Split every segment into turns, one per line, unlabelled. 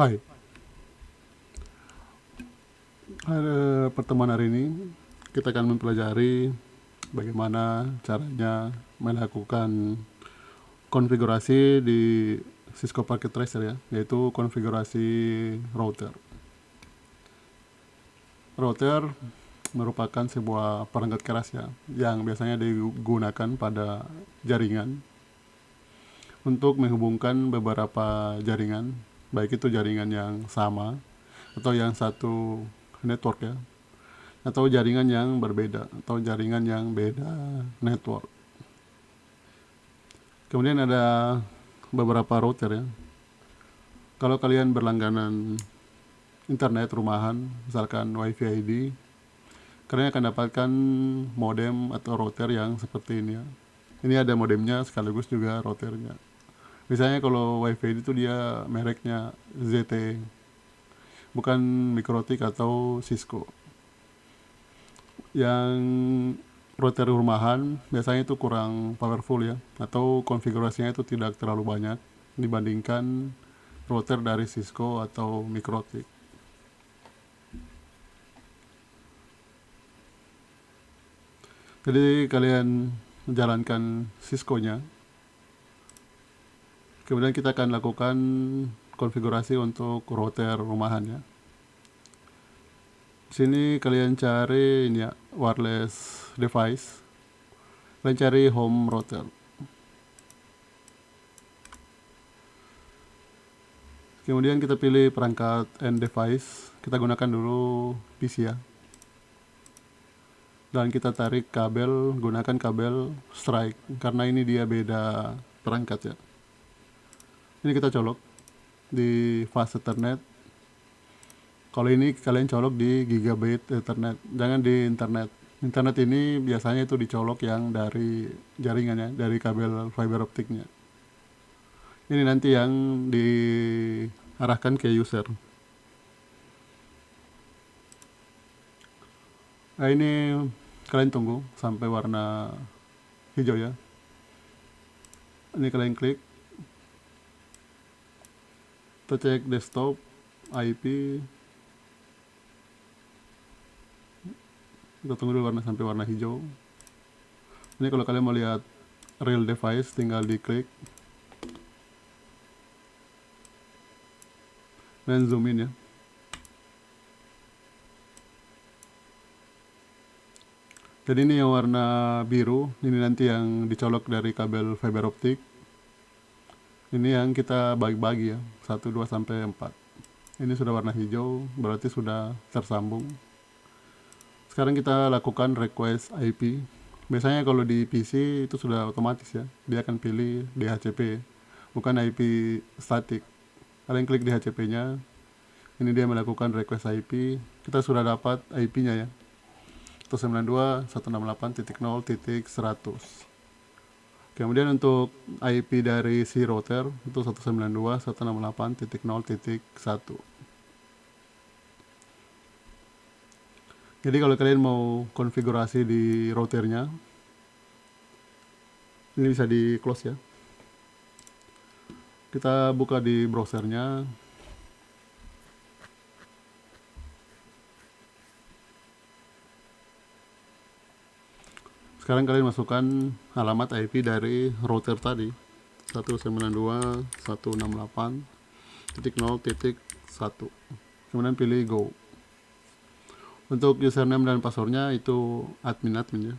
Hai, pertemuan hari ini kita akan mempelajari bagaimana caranya melakukan konfigurasi di Cisco Packet Tracer ya, yaitu konfigurasi router. Router merupakan sebuah perangkat keras ya, yang biasanya digunakan pada jaringan untuk menghubungkan beberapa jaringan, baik itu jaringan yang sama atau yang satu network ya, atau jaringan yang berbeda atau jaringan yang beda network. Kemudian ada beberapa router ya. Kalau kalian berlangganan internet rumahan, misalkan WiFi ID, kalian akan dapatkan modem atau router yang seperti ini ya. Ini ada modemnya sekaligus juga routernya. Misalnya kalau WiFi ID itu dia mereknya ZTE, bukan Mikrotik atau Cisco. Yang router rumahan biasanya itu kurang powerful ya, atau konfigurasinya itu tidak terlalu banyak dibandingkan router dari Cisco atau Mikrotik. Jadi kalian menjalankan Cisco-nya, kemudian kita akan lakukan konfigurasi untuk router rumahan ya. Sini kalian cari ini ya, wireless device. Kalian cari home router. Kemudian kita pilih perangkat and device. Kita gunakan dulu PC ya. Dan kita tarik kabel, gunakan kabel strike karena ini dia beda perangkat ya. Ini kita colok di fast Ethernet. Kalau ini kalian colok di gigabit Ethernet, jangan di internet. Internet ini biasanya itu dicolok yang dari jaringannya, dari kabel fiber optiknya. Ini nanti yang diarahkan ke user. Nah ini kalian tunggu sampai warna hijau ya. Ini kalian klik. Kita cek desktop, IP. Kita tunggu dulu sampai warna hijau. Ini kalau kalian mau lihat real device, tinggal diklik dan zoom in ya. Jadi ini yang warna biru, ini nanti yang dicolok dari kabel fiber optik. Ini yang kita bagi-bagi ya, 1, 2, sampai 4. Ini sudah warna hijau, berarti sudah tersambung. Sekarang kita lakukan request IP. Biasanya kalau di PC itu sudah otomatis ya, dia akan pilih DHCP, bukan IP statik. Kalian klik DHCP-nya, ini dia melakukan request IP. Kita sudah dapat IP-nya ya, 192.168.0.100. Kemudian untuk IP dari si router itu 192.168.0.1. Jadi kalau kalian mau konfigurasi di routernya, ini bisa di close ya. Kita buka di browsernya. Sekarang kalian masukkan alamat IP dari router tadi, 192.168.0.1. Kemudian pilih go. Untuk username dan passwordnya itu admin ya.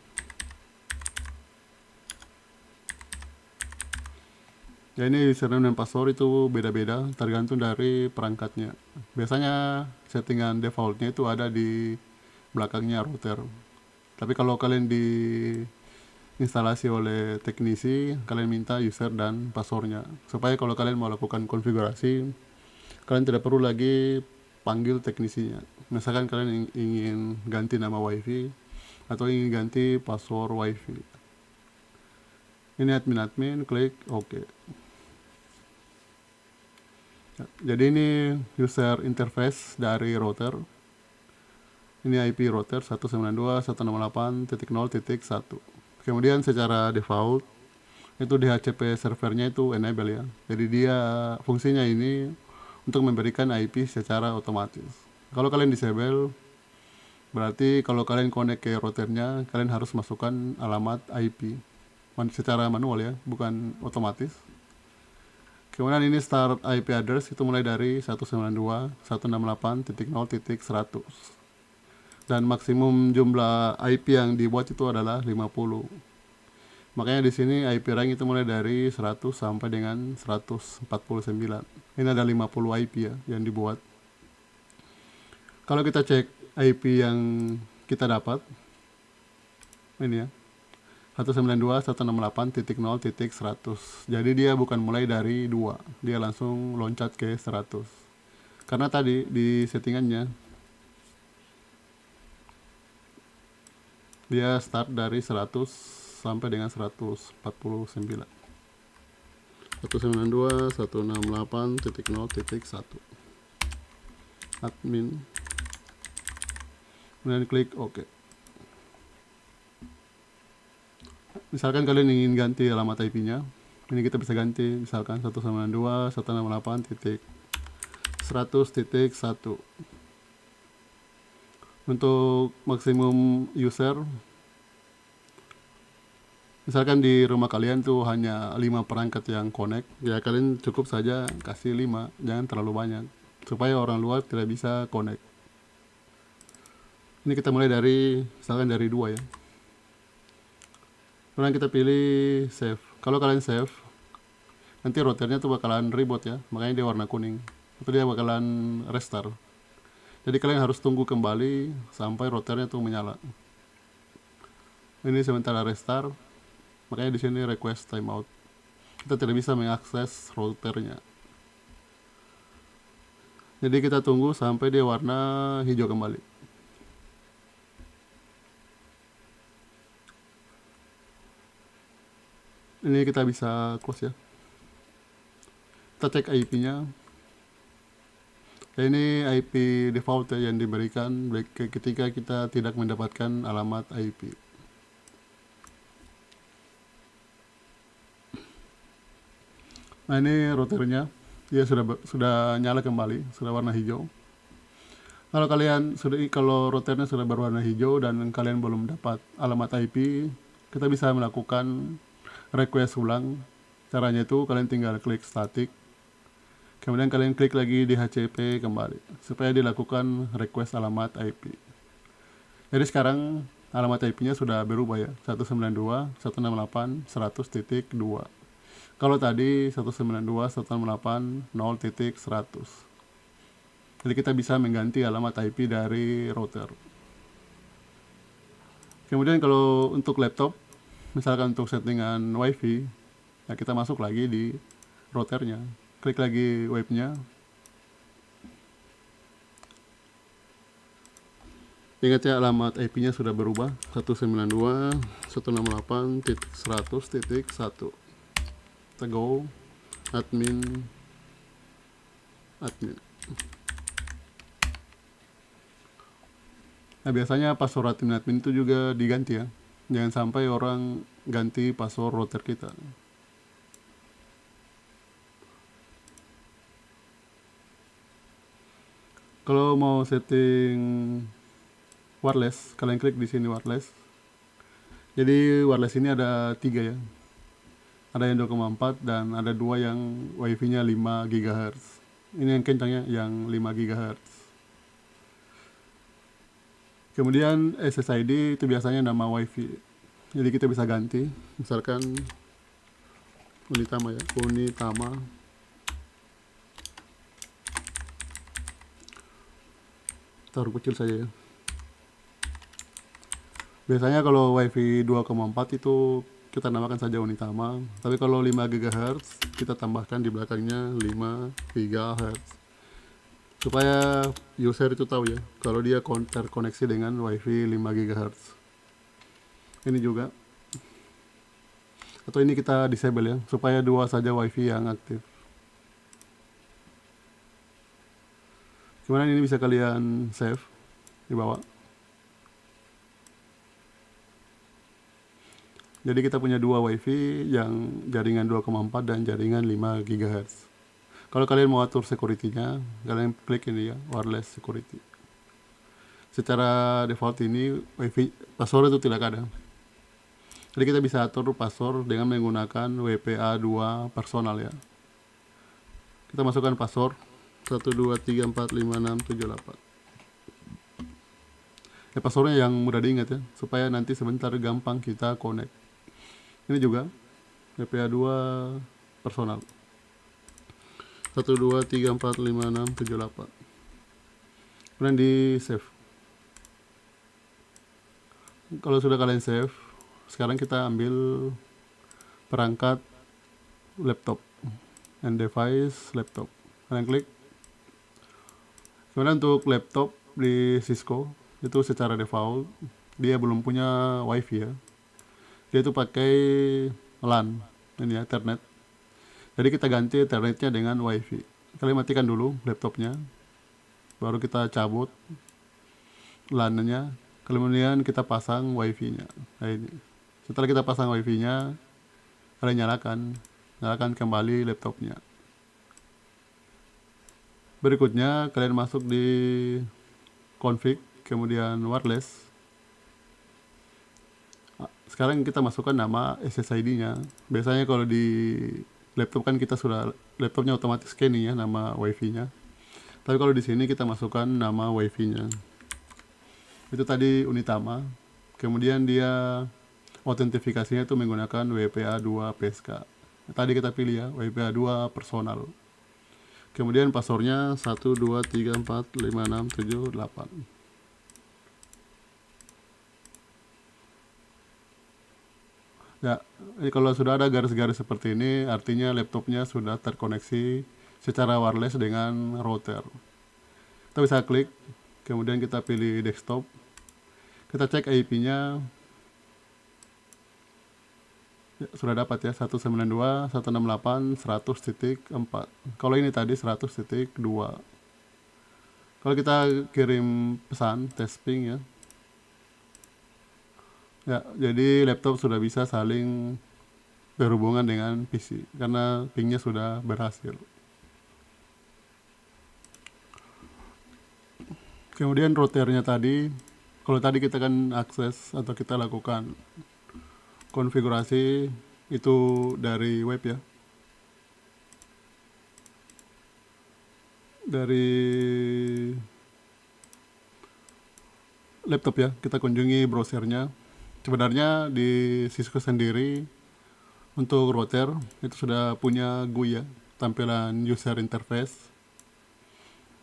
Ya ini username dan password itu beda-beda tergantung dari perangkatnya. Biasanya settingan defaultnya itu ada di belakangnya router. Tapi kalau kalian di instalasi oleh teknisi, kalian minta user dan passwordnya supaya kalau kalian mau lakukan konfigurasi, kalian tidak perlu lagi panggil teknisinya. Misalkan kalian ingin ganti nama wifi atau ingin ganti password wifi, ini admin, klik OK. Jadi ini user interface dari router. Ini IP router 192.168.0.1. Kemudian secara default itu DHCP servernya itu enable ya. Jadi dia fungsinya ini untuk memberikan IP secara otomatis. Kalau kalian disable, berarti kalau kalian connect ke routernya, kalian harus masukkan alamat IP secara manual ya, bukan otomatis. Kemudian ini start IP address itu mulai dari 192.168.0.100 dan maksimum jumlah IP yang dibuat itu adalah 50. Makanya di sini IP rank itu mulai dari 100 sampai dengan 149. Ini ada 50 IP ya yang dibuat. Kalau kita cek IP yang kita dapat, ini ya, 192.168.0.100. Jadi dia bukan mulai dari 2, dia langsung loncat ke 100. Karena tadi di settingannya dia start dari 100 sampai dengan 149. 192.168.0.1 admin, kemudian klik OK. Misalkan kalian ingin ganti alamat IP-nya, ini kita bisa ganti misalkan 192.168.100.1. Untuk maksimum user, misalkan di rumah kalian tuh hanya 5 perangkat yang connect, ya kalian cukup saja kasih 5, jangan terlalu banyak, supaya orang luar tidak bisa connect. Ini kita mulai dari, misalkan dari 2 ya. Kemudian kita pilih save. Kalau kalian save, nanti routernya tuh bakalan reboot ya, makanya dia warna kuning. Itu dia bakalan restart. Jadi kalian harus tunggu kembali sampai routernya tuh menyala. Ini sementara restart, makanya di sini request timeout. Kita tidak bisa mengakses routernya. Jadi kita tunggu sampai dia warna hijau kembali. Ini kita bisa close ya. Kita cek IP-nya. Ini IP default ya yang diberikan ketika kita tidak mendapatkan alamat IP. Nah ini routernya, dia sudah nyala kembali, sudah warna hijau. Kalau routernya sudah berwarna hijau dan kalian belum dapat alamat IP, kita bisa melakukan request ulang. Caranya itu kalian tinggal klik static, kemudian kalian klik lagi di HCP kembali supaya dilakukan request alamat IP. Jadi sekarang alamat IP-nya sudah berubah ya, 192.168.100.2. Kalau tadi 192.168.0.100. Jadi kita bisa mengganti alamat IP dari router. Kemudian kalau untuk laptop, misalkan untuk settingan WiFi, ya kita masuk lagi di routernya, klik lagi webnya. Ingat ya, alamat IP-nya sudah berubah, 192.168.100.1. Kita go admin. Nah biasanya password admin itu juga diganti ya, jangan sampai orang ganti password router kita. Kalau mau setting wireless, kalian klik di sini wireless. Jadi wireless ini ada 3 ya, ada yang 2,4 dan ada 2 yang wifi nya 5 GHz. Ini yang kencangnya, yang 5 GHz. Kemudian SSID itu biasanya nama wifi, jadi kita bisa ganti, misalkan Unitama ya, Unitama. Taruh kecil saja ya. Biasanya kalau wifi 2,4 itu kita namakan saja Unitama, tapi kalau 5 GHz kita tambahkan di belakangnya 5 GHz supaya user itu tahu ya kalau dia terkoneksi dengan wifi 5 GHz. Ini juga, atau ini kita disable ya, supaya 2 saja wifi yang aktif. Kemudian ini bisa kalian save di bawah. Jadi kita punya 2 wifi yang jaringan 2,4 dan jaringan 5 GHz. Kalau kalian mau atur security-nya, kalian klik ini ya, wireless security. Secara default ini wifi password itu tidak ada. Jadi kita bisa atur password dengan menggunakan WPA2 personal ya. Kita masukkan password 123456778. Passwordnya yang mudah diingat ya, supaya nanti sebentar gampang kita connect. Ini juga WPA2 personal 123456778. Kemudian di save. Kalau sudah kalian save, sekarang kita ambil perangkat laptop and device laptop. Kalian klik. Kemudian untuk laptop di Cisco itu secara default dia belum punya wifi ya. Dia itu pakai LAN ini ya, Ethernet. Jadi kita ganti Ethernetnya dengan wifi. Kalian matikan dulu laptopnya, baru kita cabut LAN-nya, kemudian kita pasang wifi-nya. Nah ini. Setelah kita pasang wifi-nya, kalian nyalakan kembali laptopnya. Berikutnya kalian masuk di config, kemudian wireless. Sekarang kita masukkan nama SSID-nya. Biasanya kalau di laptop kan kita sudah laptopnya otomatis scanning ya nama wifi-nya. Tapi kalau di sini kita masukkan nama wifi-nya. Itu tadi Unitama. Kemudian dia autentifikasinya itu menggunakan WPA2 PSK. Tadi kita pilih ya, WPA2 personal. Kemudian passwordnya 123456778. Ya, kalau sudah ada garis-garis seperti ini, artinya laptopnya sudah terkoneksi secara wireless dengan router. Kita bisa klik, kemudian kita pilih desktop. Kita cek IP-nya. Ya, sudah dapat ya, 192.168.100.4. Kalau ini tadi 100.2. Kalau kita kirim pesan, test ping ya. Ya, jadi laptop sudah bisa saling berhubungan dengan PC karena pingnya sudah berhasil. Kemudian routernya tadi, kalau tadi kita kan akses atau kita lakukan konfigurasi itu dari web ya, dari laptop ya, kita kunjungi browsernya. Sebenarnya di Cisco sendiri untuk router itu sudah punya GUI ya, tampilan user interface,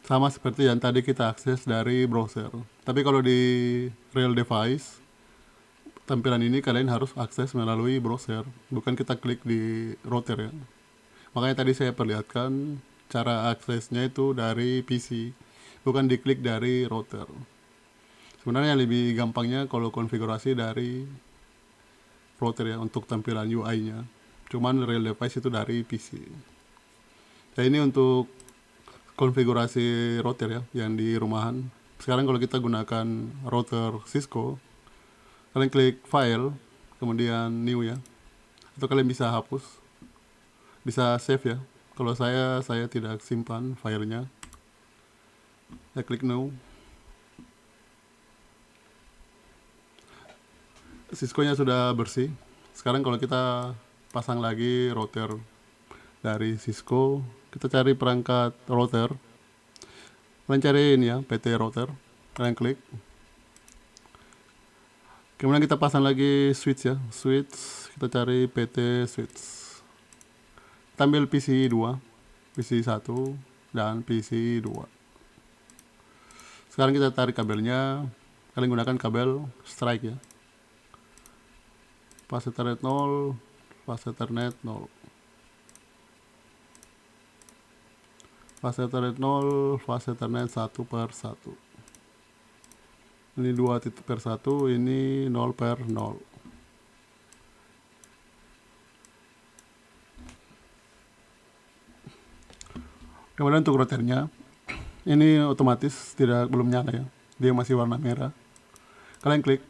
sama seperti yang tadi kita akses dari browser. Tapi kalau di real device, tampilan ini kalian harus akses melalui browser, bukan kita klik di router ya. Makanya tadi saya perlihatkan cara aksesnya itu dari PC, bukan diklik dari router. Sebenarnya lebih gampangnya kalau konfigurasi dari router ya untuk tampilan UI-nya. Cuman real device itu dari PC. Nah ini untuk konfigurasi router ya yang di rumahan. Sekarang kalau kita gunakan router Cisco, kalian klik file, kemudian new ya. Atau kalian bisa hapus, bisa save ya. Kalau saya tidak simpan filenya. Saya klik no. Cisco-nya sudah bersih. Sekarang kalau kita pasang lagi router dari Cisco, kita cari perangkat router. Kalian cari ini ya, PT router. Kalian klik. Kemudian kita pasang lagi switch ya, switch. Kita cari PT switch. Kita ambil PC 2, PC 1 dan PC 2. Sekarang kita tarik kabelnya. Kalian gunakan kabel strike ya. Fast Ethernet 0, Fast Ethernet 0. Fast Ethernet 0, Fast Ethernet 1/1. Ini 2/1, ini 0/0. Kemudian untuk routernya, ini otomatis belum nyala ya. Dia masih warna merah. Kalian klik.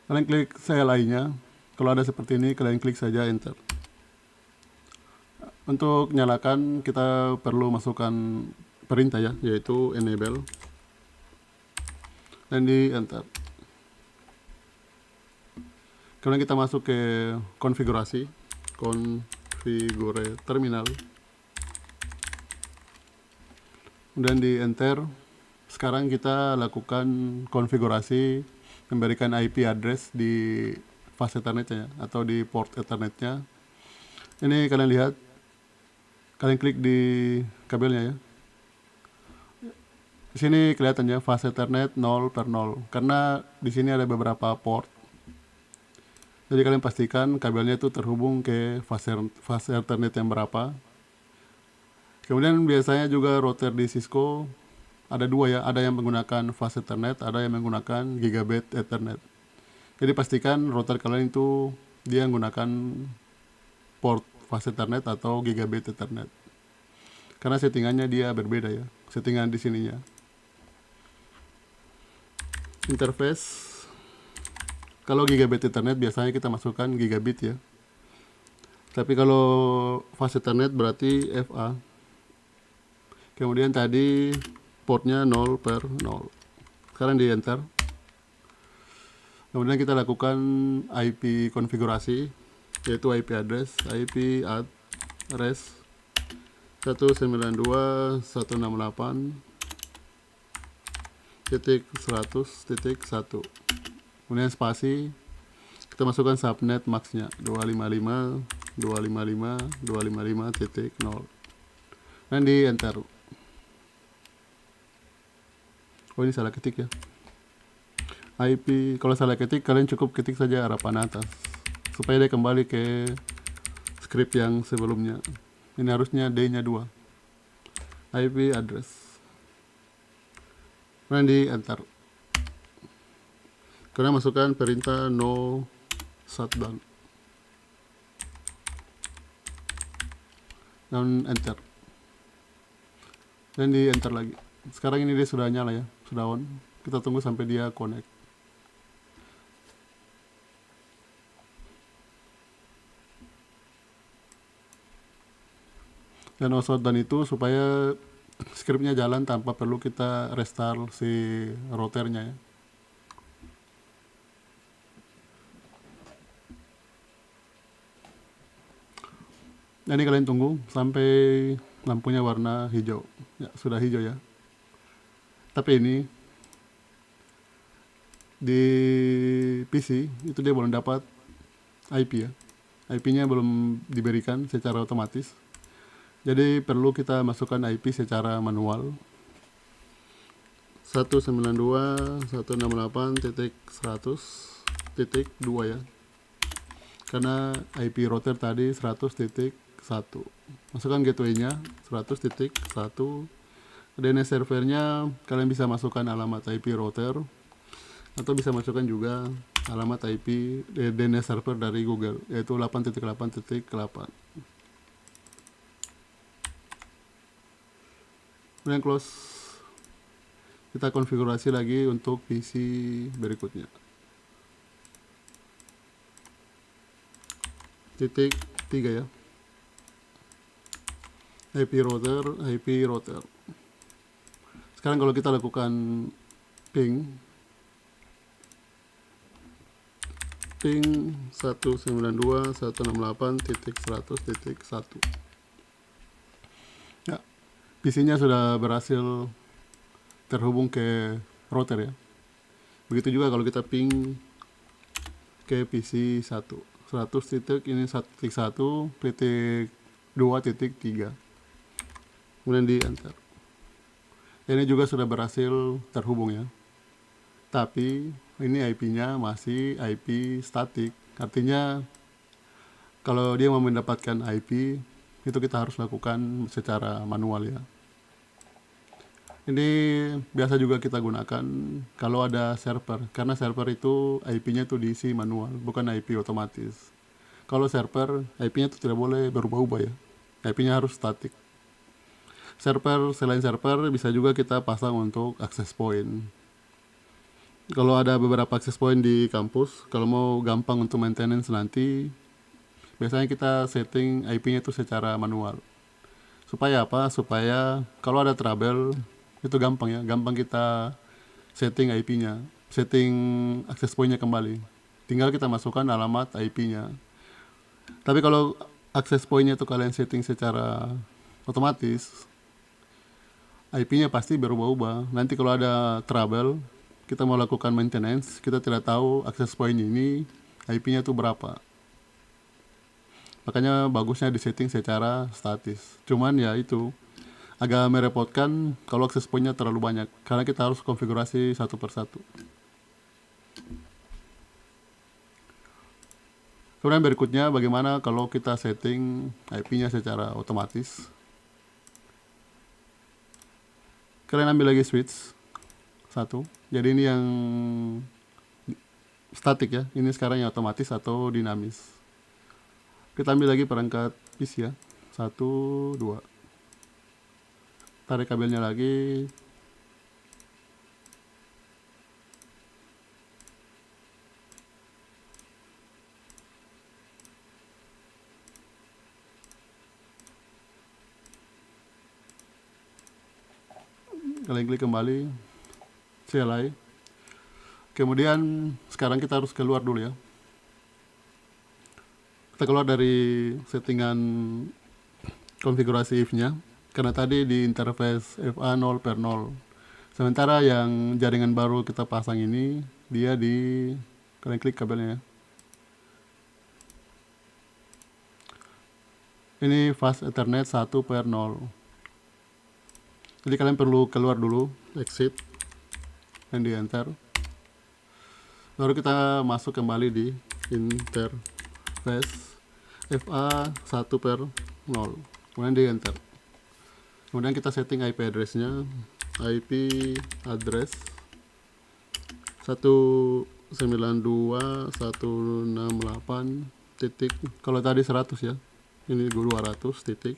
Kalian klik CLI-nya, Kalau ada seperti ini, kalian klik saja enter. Untuk nyalakan, kita perlu masukkan perintah ya, yaitu enable, dan di enter. Kemudian kita masuk ke konfigurasi, configure terminal, kemudian di enter. Sekarang kita lakukan konfigurasi memberikan IP address di fase ethernetnya atau di port ethernetnya. Ini kalian lihat, kalian klik di kabelnya ya. Di sini kelihatannya fase ethernet 0/0 karena di sini ada beberapa port. Jadi kalian pastikan kabelnya itu terhubung ke fase ethernet yang berapa. Kemudian biasanya juga router di Cisco ada dua ya, ada yang menggunakan fast ethernet, ada yang menggunakan gigabit ethernet. Jadi pastikan router kalian itu dia menggunakan port fast ethernet atau gigabit ethernet, karena settingannya dia berbeda ya, settingan di sininya. Interface, kalau gigabit ethernet biasanya kita masukkan gigabit ya, tapi kalau fast ethernet berarti FA. Kemudian tadi portnya 0/0. Sekarang di enter. Kemudian kita lakukan IP konfigurasi, yaitu IP address, IP address 192.168.100.1. Kemudian spasi, kita masukkan subnet maxnya 255.255.255.0 dan di enter. Oh, ini salah ketik ya. IP, kalau salah ketik kalian cukup ketik saja harapan atas supaya dia kembali ke script yang sebelumnya. Ini harusnya D-nya 2. IP address. Kemudian di enter. Kemudian masukkan perintah no shutdown. Dan enter. Dan di enter lagi. Sekarang ini dia sudah nyala ya, sudah on. Kita tunggu sampai dia connect. Dan shutdown itu supaya scriptnya jalan tanpa perlu kita restart si routernya ya. Nah, ini kalian tunggu sampai lampunya warna hijau. Ya, sudah hijau ya. Tapi ini di PC itu dia belum dapat IP ya. IP-nya belum diberikan secara otomatis. Jadi perlu kita masukkan IP secara manual. 192.168.100.2 ya. Karena IP router tadi 100.1. Masukkan gateway-nya 100.1. DNS servernya kalian bisa masukkan alamat IP router atau bisa masukkan juga alamat IP DNS server dari Google, yaitu 8.8.8. Kemudian close. Kita konfigurasi lagi untuk PC berikutnya. Titik 3 ya. IP router. Sekarang kalau kita lakukan ping 192.168.100.1. Ya, PC-nya sudah berhasil terhubung ke router ya. Begitu juga kalau kita ping ke PC 100 titik, ini 1.1.2.3. Kemudian di enter. Ini juga sudah berhasil terhubung ya. Tapi ini IP-nya masih IP statik. Artinya kalau dia mau mendapatkan IP itu kita harus lakukan secara manual ya. Ini biasa juga kita gunakan kalau ada server, karena server itu IP-nya itu diisi manual, bukan IP otomatis. Kalau server, IP-nya itu tidak boleh berubah-ubah ya. IP-nya harus statik. Selain server bisa juga kita pasang untuk access point. Kalau ada beberapa access point di kampus, kalau mau gampang untuk maintenance nanti, biasanya kita setting IP-nya itu secara manual. Supaya apa? Supaya kalau ada trouble, itu gampang ya, gampang kita setting IP-nya, setting access point-nya kembali. Tinggal kita masukkan alamat IP-nya. Tapi kalau access point-nya itu kalian setting secara otomatis, IP-nya pasti berubah-ubah. Nanti kalau ada trouble, kita mau lakukan maintenance, kita tidak tahu access point ini IP-nya itu berapa. Makanya bagusnya disetting secara statis. Cuman ya itu agak merepotkan kalau access point-nya terlalu banyak, karena kita harus konfigurasi satu persatu. Kemudian berikutnya bagaimana kalau kita setting IP-nya secara otomatis. Kalian ambil lagi switch satu. Jadi ini yang statik ya. Ini sekarang yang otomatis atau dinamis. Kita ambil lagi perangkat PC ya. 1, 2. Tarik kabelnya lagi. Kalian klik kembali. CLI. Kemudian sekarang kita harus keluar dulu ya. Kita keluar dari settingan konfigurasi if-nya. Karena tadi di interface FA 0 per 0. Sementara yang jaringan baru kita pasang ini, dia di, kalian klik kabelnya ya. Ini fast ethernet 1 per 0. Jadi kalian perlu keluar dulu, exit, dan di enter. Baru kita masuk kembali di interface FA 1 per 0. Kemudian di enter. Kemudian kita setting IP address-nya. IP address 192.168 titik, kalau tadi 100 ya, ini 200.1.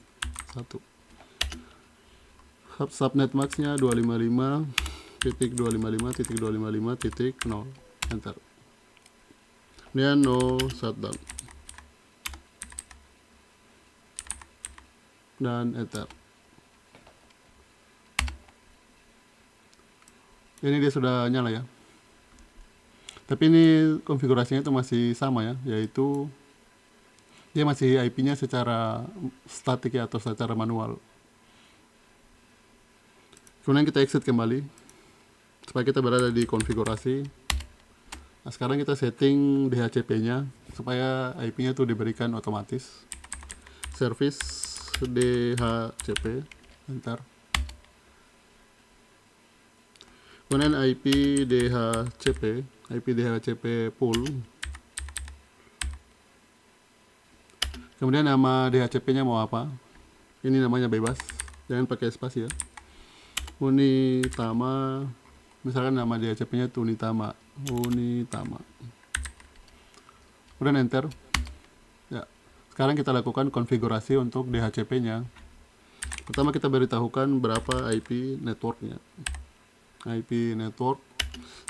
Subnet max-nya 255.255.255.0. Enter. Kemudian no shutdown. Dan enter. Ini dia sudah nyala ya. Tapi ini konfigurasinya itu masih sama ya, yaitu dia masih IP-nya secara statik ya, atau secara manual. Kemudian kita exit kembali supaya kita berada di konfigurasi. Nah, sekarang kita setting DHCP-nya supaya IP-nya itu diberikan otomatis. Service DHCP, enter. Kemudian IP DHCP pool. Kemudian nama DHCP-nya mau apa? Ini namanya bebas, jangan pakai spasi ya. Unitama, misalkan nama DHCP-nya itu Unitama. Kemudian enter. Ya, sekarang kita lakukan konfigurasi untuk DHCP-nya. Pertama kita beritahukan berapa IP networknya. IP network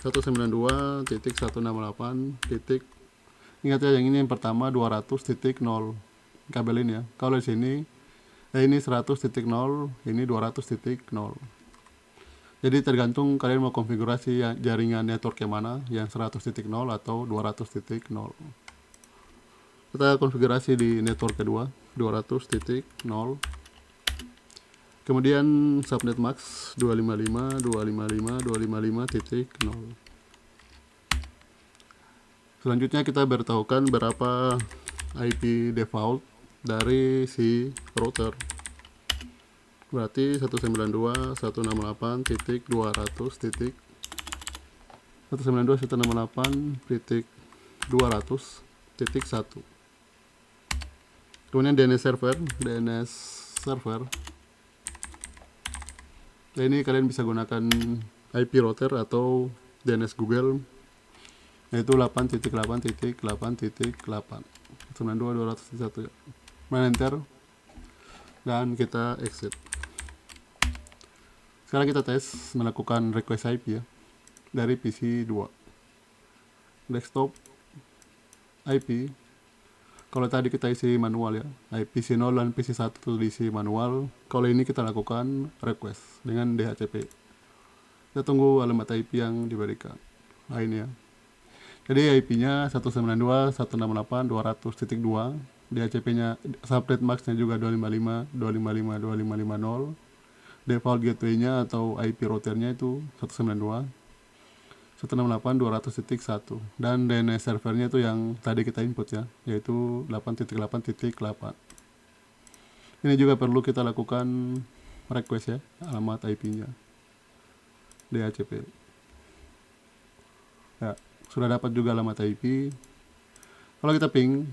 192.168. Ingat ya, yang ini yang pertama 200.0 kabel ini ya. Kalau di sini ini 100.0, ini 200.0. Jadi tergantung kalian mau konfigurasi jaringan network yang mana, yang 100.0 atau 200.0. Kita konfigurasi di network kedua 200.0. Kemudian subnet max 255.255.255.0. Selanjutnya kita beritahukan berapa IP default dari si router. Berarti 192.168.200.1. Kemudian DNS server. Nah, ini kalian bisa gunakan IP router atau DNS Google, yaitu 8.8.8.8 92.201 ya. Enter dan kita exit. Sekarang kita tes melakukan request IP ya. dari PC 2. Desktop IP, kalau tadi kita isi manual ya, PC 0 dan PC 1 itu diisi manual. Kalau ini kita lakukan request dengan DHCP. Kita tunggu alamat IP yang diberikan. Nah ini ya. Jadi IP-nya 192.168.200.2, DHCP-nya subnet max-nya juga 255.255.255.0. Default gateway-nya atau IP router-nya itu 192.168.200.1, dan DNS servernya itu yang tadi kita input ya, yaitu 8.8.8. Ini juga perlu kita lakukan request ya, alamat IP-nya, DHCP. Ya, sudah dapat juga alamat IP. Kalau kita ping,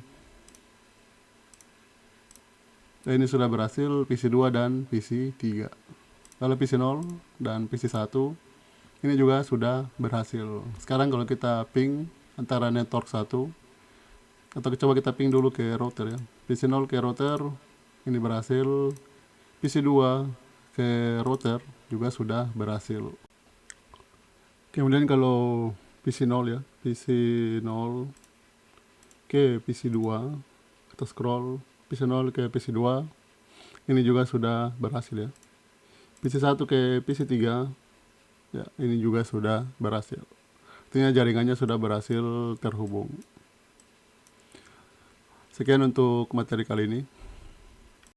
ini sudah berhasil PC 2 dan PC 3. Kalau PC 0 dan PC 1 ini juga sudah berhasil. Sekarang kalau kita ping antara network 1, atau coba kita ping dulu ke router ya. PC 0 ke router, ini berhasil. PC 2 ke router juga sudah berhasil. Kemudian kalau PC 0 ya, PC 0 ke PC 2, kita scroll PC 0 ke PC 2, ini juga sudah berhasil ya. PC 1 ke PC 3, ya ini juga sudah berhasil. Artinya jaringannya sudah berhasil terhubung. Sekian untuk materi kali ini.